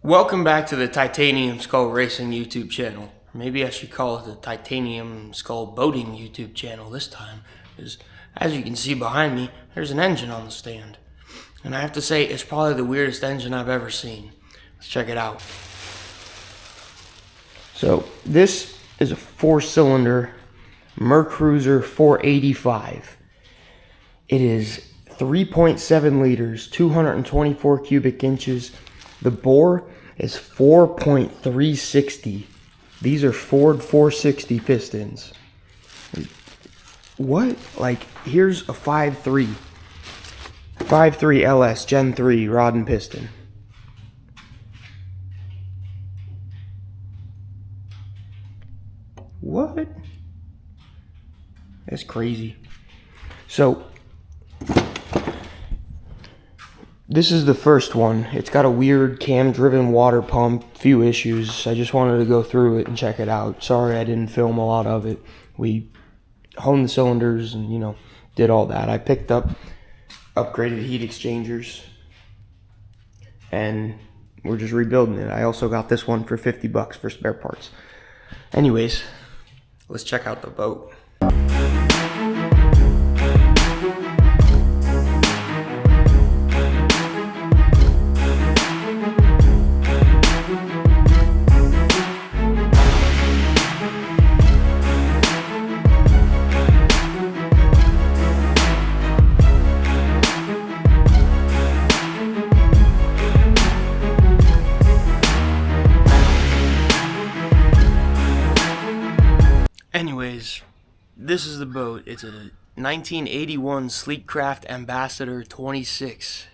Welcome back to the Titanium Skull Racing YouTube channel. Maybe I should call it the Titanium Skull Boating YouTube channel this time, because as you can see behind me, there's an engine on the stand. And I have to say, it's probably the weirdest engine I've ever seen. Let's check it out. So, this is a 4-cylinder Mercruiser 485. It is 3.7 liters, 224 cubic inches. The bore is 4.360. These are Ford 460 pistons. What? Like, here's a 5.3 LS Gen 3 rod and piston. What? That's crazy. So, this is the first one. It's got a weird cam-driven water pump, few issues. I just wanted to go through it and check it out. Sorry I didn't film a lot of it. We honed the cylinders and, did all that. I picked up upgraded heat exchangers, and we're just rebuilding it. I also got this one for 50 bucks for spare parts. Anyways, let's check out the boat. Anyways, this is the boat. It's a 1981 Sleekcraft Ambassador 26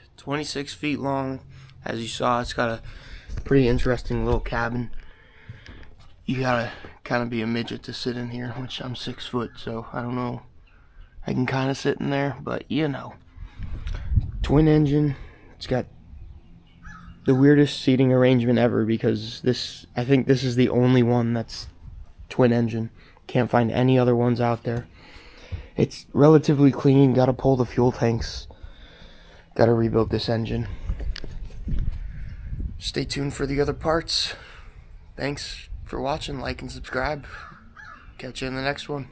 feet long. As you saw, it's got a pretty interesting little cabin. You gotta kind of be a midget to sit in here, which I'm 6 foot, so I don't know. I can kind of sit in there, but twin engine. It's got the weirdest seating arrangement ever, because I think this is the only one that's twin engine. Can't find any other ones out there. It's relatively clean. Gotta pull the fuel tanks. Gotta rebuild this engine. Stay tuned for the other parts. Thanks for watching. Like and subscribe. Catch you in the next one.